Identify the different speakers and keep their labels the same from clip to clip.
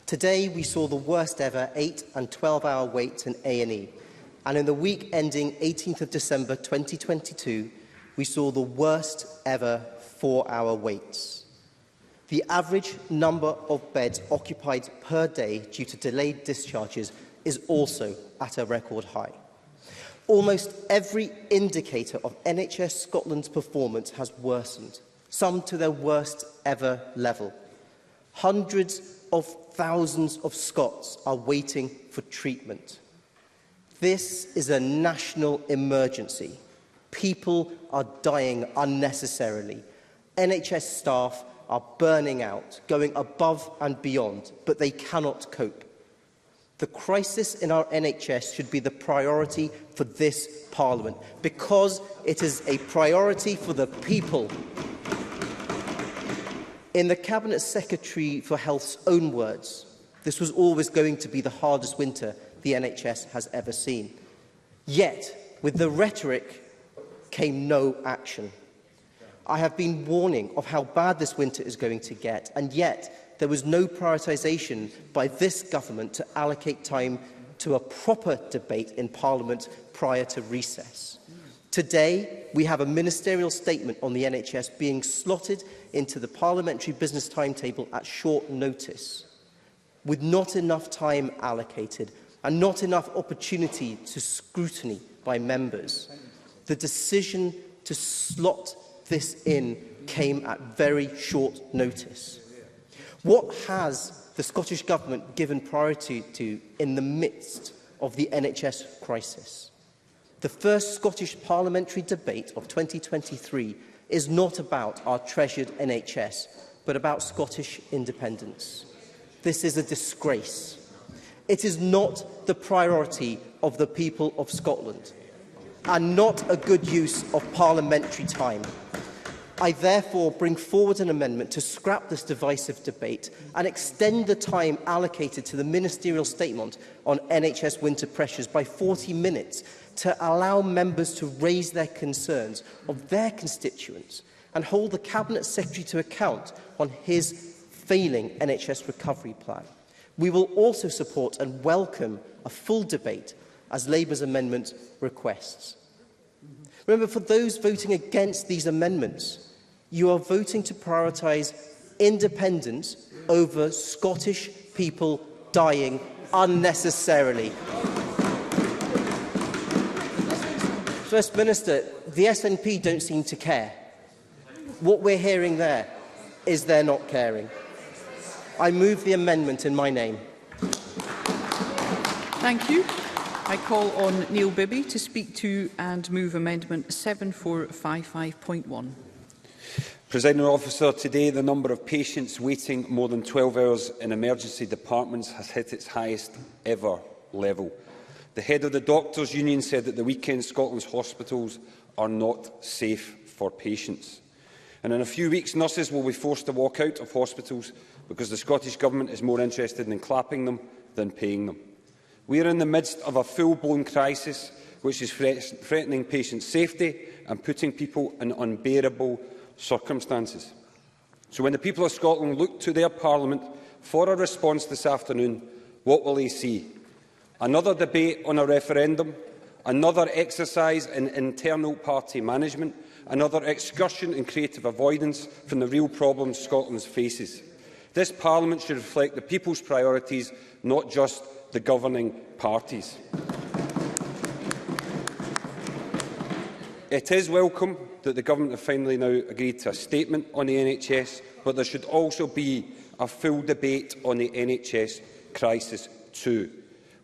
Speaker 1: Today, we saw the worst ever 8- and 12-hour waits in A&E, and in the week ending 18th of December 2022, we saw the worst ever 4-hour waits. The average number of beds occupied per day due to delayed discharges is also at a record high. Almost every indicator of NHS Scotland's performance has worsened, some to their worst ever level. Hundreds of thousands of Scots are waiting for treatment. This is a national emergency. People are dying unnecessarily. NHS staff are burning out, going above and beyond, but they cannot cope. The crisis in our NHS should be the priority for this Parliament, because it is a priority for the people. In the Cabinet Secretary for Health's own words, this was always going to be the hardest winter the NHS has ever seen. Yet, with the rhetoric came no action. I have been warning of how bad this winter is going to get, and yet there was no prioritisation by this government to allocate time to a proper debate in Parliament prior to recess. Today, we have a ministerial statement on the NHS being slotted into the parliamentary business timetable at short notice, with not enough time allocated and not enough opportunity to scrutiny by members. The decision to slot this in came at very short notice. What has the Scottish Government given priority to in the midst of the NHS crisis? The first Scottish parliamentary debate of 2023 is not about our treasured NHS, but about Scottish independence. This is a disgrace. It is not the priority of the people of Scotland, and not a good use of parliamentary time. I therefore bring forward an amendment to scrap this divisive debate and extend the time allocated to the ministerial statement on NHS winter pressures by 40 minutes to allow members to raise their concerns of their constituents and hold the Cabinet Secretary to account on his failing NHS recovery plan. We will also support and welcome a full debate as Labour's amendment requests. Remember, for those voting against these amendments, you are voting to prioritise independence over Scottish people dying unnecessarily. First Minister, the SNP don't seem to care. What we're hearing there is they're not caring. I move the amendment in my name.
Speaker 2: Thank you. I call on Neil Bibby to speak to and move Amendment 7455.1.
Speaker 3: Presiding Officer, today the number of patients waiting more than 12 hours in emergency departments has hit its highest ever level. The head of the Doctors' Union said that the weekend Scotland's hospitals are not safe for patients. And in a few weeks, nurses will be forced to walk out of hospitals because the Scottish Government is more interested in clapping them than paying them. We are in the midst of a full-blown crisis which is threatening patient safety and putting people in unbearable circumstances. So when the people of Scotland look to their Parliament for a response this afternoon, what will they see? Another debate on a referendum, another exercise in internal party management, another excursion in creative avoidance from the real problems Scotland faces. This Parliament should reflect the people's priorities, not just the governing parties. It is welcome that the Government have finally now agreed to a statement on the NHS, but there should also be a full debate on the NHS crisis too.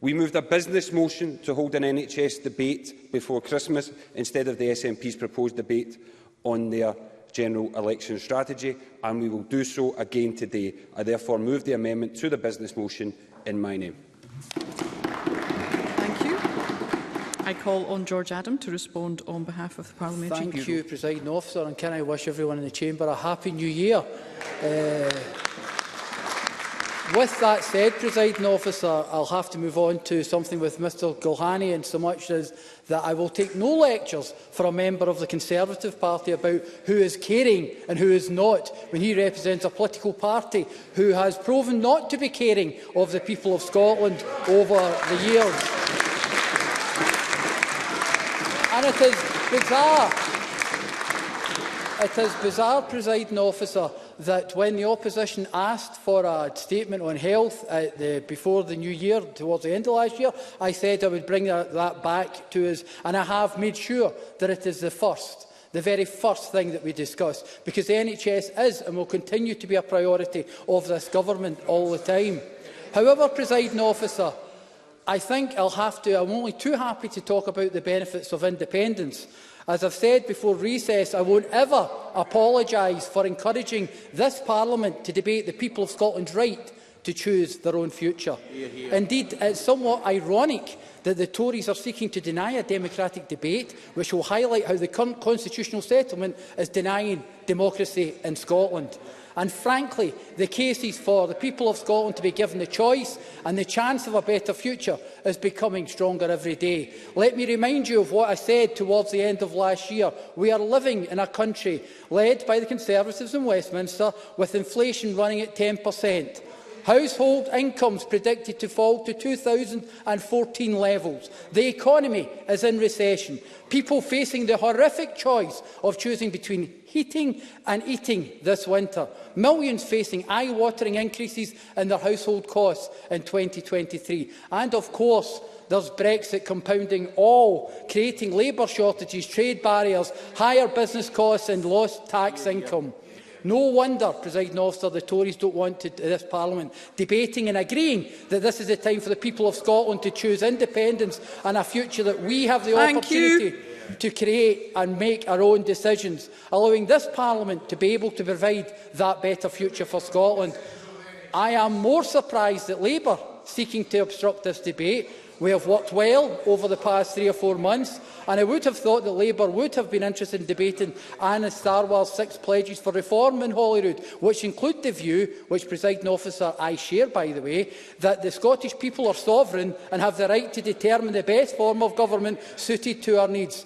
Speaker 3: We moved a business motion to hold an NHS debate before Christmas instead of the SNP's proposed debate on their general election strategy, and we will do so again today. I therefore move the amendment to the business motion in my name.
Speaker 2: Thank you. I call on George Adam to respond on behalf of the Parliamentary Bureau.
Speaker 4: Thank you, Presiding Officer, and can I wish everyone in the Chamber a Happy New Year. With that said, Presiding Officer, I'll have to move on to something with Mr Gulhani, in so much as that I will take no lectures from a member of the Conservative Party about who is caring and who is not, when he represents a political party who has proven not to be caring of the people of Scotland over the years. And it is bizarre, Presiding Officer, that when the opposition asked for a statement on health before the new year, towards the end of last year, I said I would bring that back to us, and I have made sure that it is the very first thing that we discuss, because the NHS is and will continue to be a priority of this government all the time. However, Presiding Officer, I think I'm only too happy to talk about the benefits of independence. As I've said before recess, I won't ever apologise for encouraging this Parliament to debate the people of Scotland's right to choose their own future. Indeed, it's somewhat ironic that the Tories are seeking to deny a democratic debate, which will highlight how the current constitutional settlement is denying democracy in Scotland. And frankly, the case is for the people of Scotland to be given the choice and the chance of a better future is becoming stronger every day. Let me remind you of what I said towards the end of last year. We are living in a country led by the Conservatives in Westminster, with inflation running at 10%. Household incomes predicted to fall to 2014 levels. The economy is in recession. People facing the horrific choice of choosing between heating and eating this winter. Millions facing eye-watering increases in their household costs in 2023. And of course, there's Brexit compounding all, creating labour shortages, trade barriers, higher business costs and lost tax income. No wonder, Presiding Officer, the Tories don't want this Parliament debating and agreeing that this is the time for the people of Scotland to choose independence and a future that we have the opportunity to create and make our own decisions, allowing this Parliament to be able to provide that better future for Scotland. I am more surprised that Labour seeking to obstruct this debate. We have worked well over the past 3 or 4 months, and I would have thought that Labour would have been interested in debating Anna Starwell's 6 pledges for reform in Holyrood, which include the view, which, Presiding Officer, I share, by the way, that the Scottish people are sovereign and have the right to determine the best form of government suited to our needs.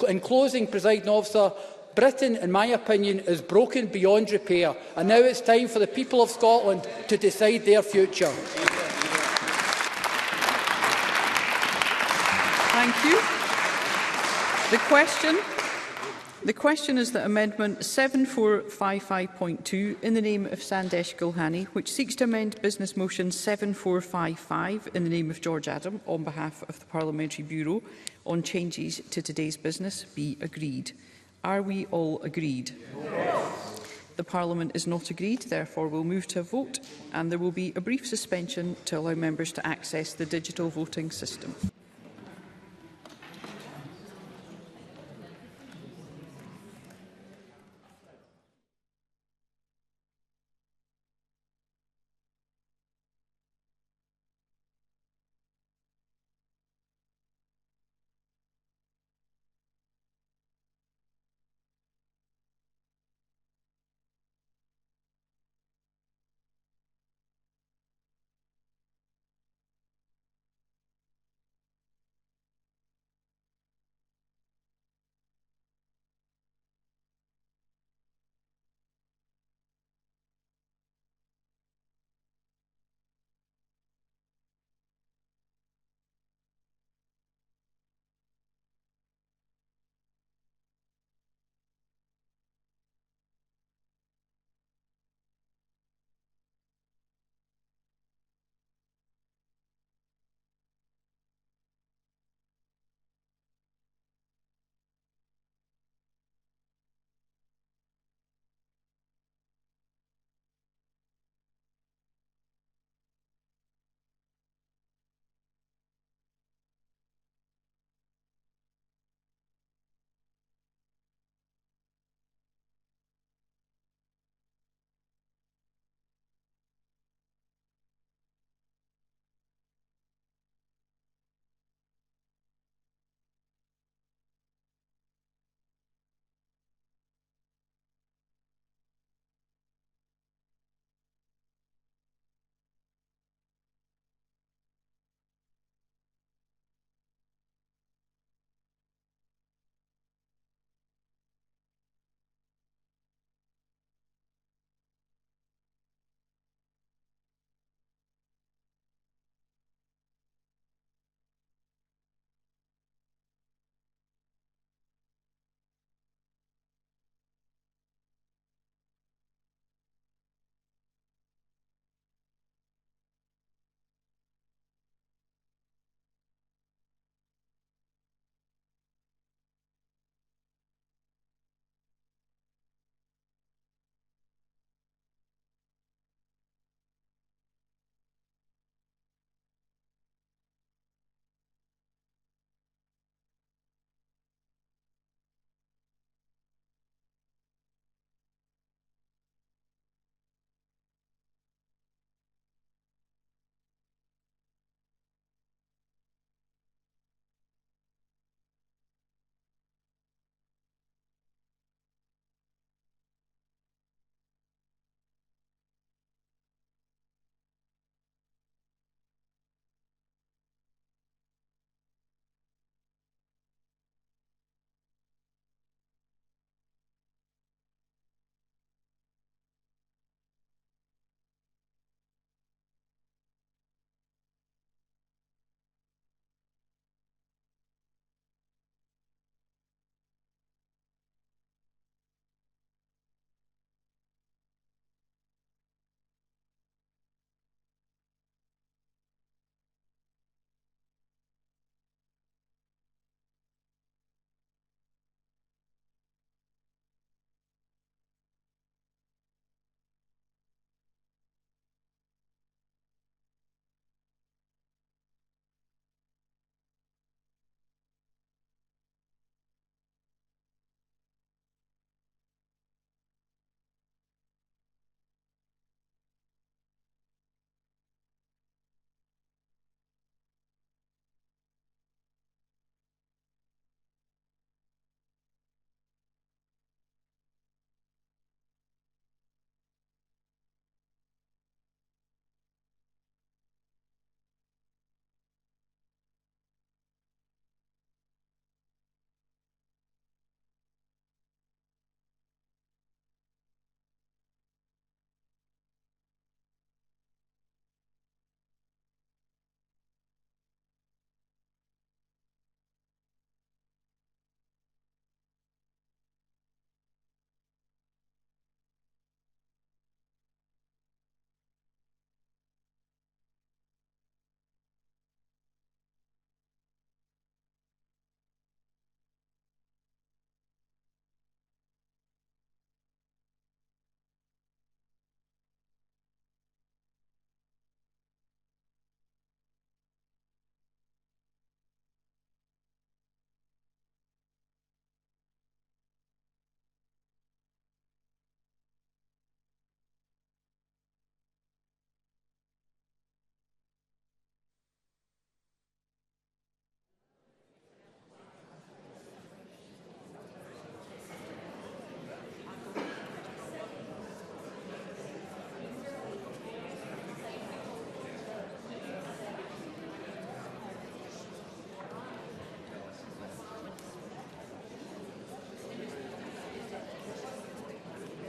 Speaker 4: In closing, Presiding Officer, Britain, in my opinion, is broken beyond repair, and now it's time for the people of Scotland to decide their future.
Speaker 2: Thank you. The question is that Amendment 7455.2 in the name of Sandesh Gulhani, which seeks to amend Business Motion 7455 in the name of George Adam on behalf of the Parliamentary Bureau on changes to today's business, be agreed. Are we all agreed? Yes. The Parliament is not agreed, therefore we'll move to a vote, and there will be a brief suspension to allow members to access the digital voting system.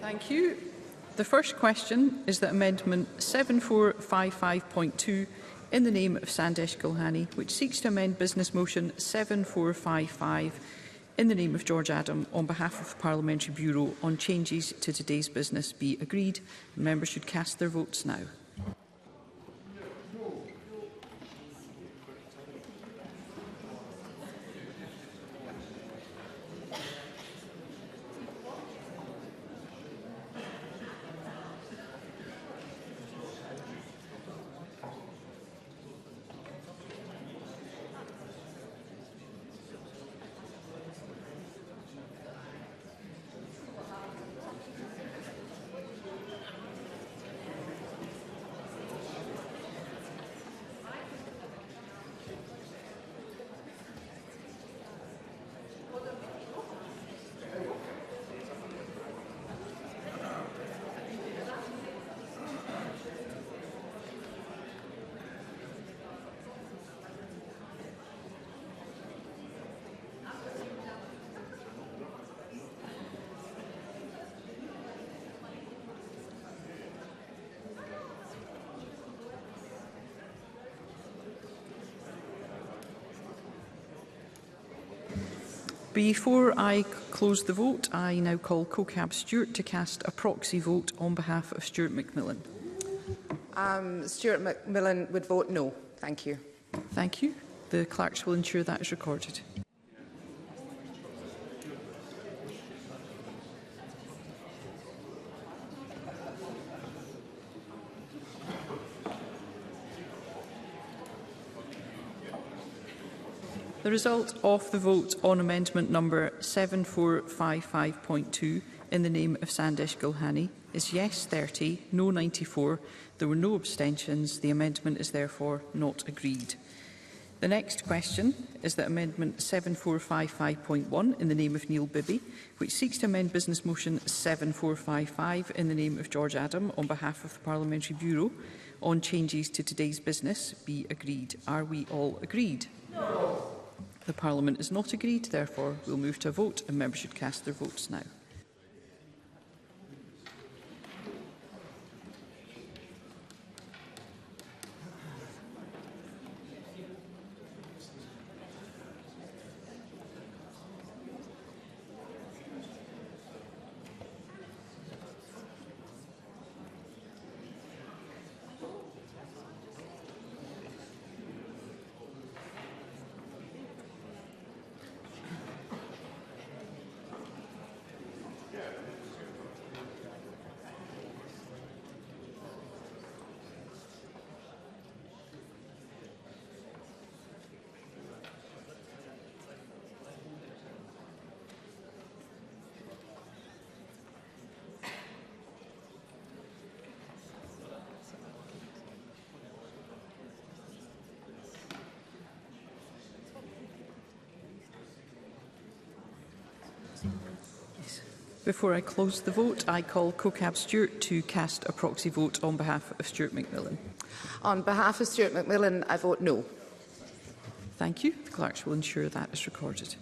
Speaker 2: Thank you. The first question is that Amendment 7455.2 in the name of Sandesh Gulhani, which seeks to amend Business Motion 7455 in the name of George Adam on behalf of the Parliamentary Bureau on changes to today's business, be agreed. Members should cast their votes now. Before I close the vote, I now call Co-Cab Stewart to cast a proxy vote on behalf of Stuart McMillan.
Speaker 5: Stuart McMillan would vote no. Thank you.
Speaker 2: Thank you. The clerks will ensure that is recorded. The result of the vote on amendment number 7455.2 in the name of Sandesh Gulhani is yes 30, no 94. There were no abstentions. The amendment is therefore not agreed. The next question is that amendment 7455.1 in the name of Neil Bibby, which seeks to amend Business Motion 7455 in the name of George Adam on behalf of the Parliamentary Bureau on changes to today's business, be agreed. Are we all agreed? No. The Parliament is not agreed, therefore we'll move to a vote and members should cast their votes now. Before I close the vote, I call Co-Cab Stewart to cast a proxy vote on behalf of Stuart McMillan.
Speaker 5: On behalf of Stuart McMillan, I vote no.
Speaker 2: Thank you. The clerks will ensure that is recorded.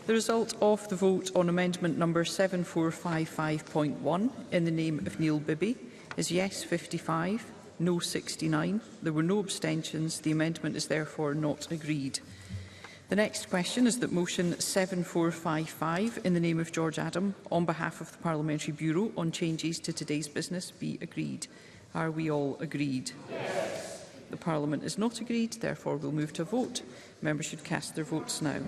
Speaker 2: The result of the vote on amendment number 7455.1 in the name of Neil Bibby is yes 55, no 69. There were no abstentions. The amendment is therefore not agreed. The next question is that motion 7455 in the name of George Adam on behalf of the Parliamentary Bureau on changes to today's business be agreed. Are we all agreed? Yes. The Parliament is not agreed, therefore we'll move to a vote. Members should cast their votes now.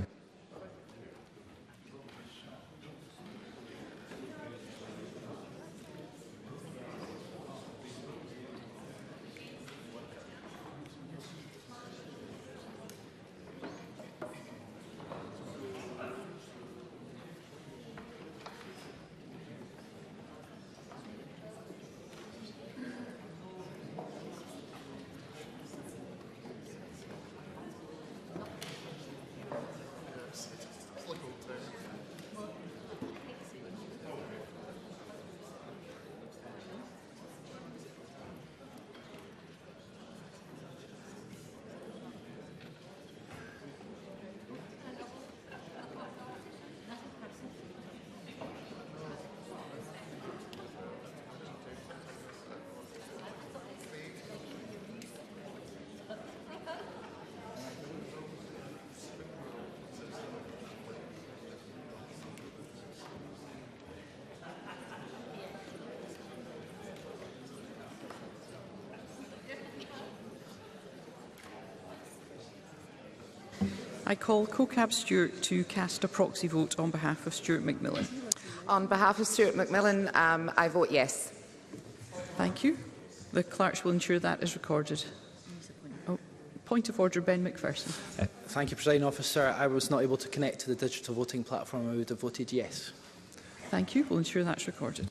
Speaker 2: I call Co-Cab Stewart to cast a proxy vote on behalf of Stuart McMillan.
Speaker 5: On behalf of Stuart McMillan, I vote yes.
Speaker 2: Thank you. The clerks will ensure that is recorded. Point of order, Ben McPherson.
Speaker 6: Thank you, Presiding Officer. I was not able to connect to the digital voting platform. I would have voted yes.
Speaker 2: Thank you. We'll ensure that's recorded.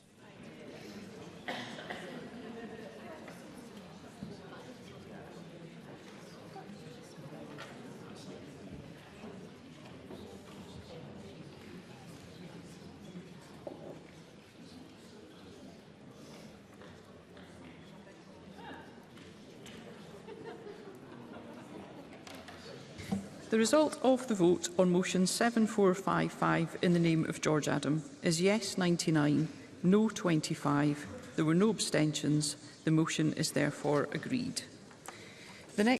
Speaker 2: The result of the vote on motion 7455 in the name of George Adam is yes 99, no 25. There were no abstentions. The motion is therefore agreed.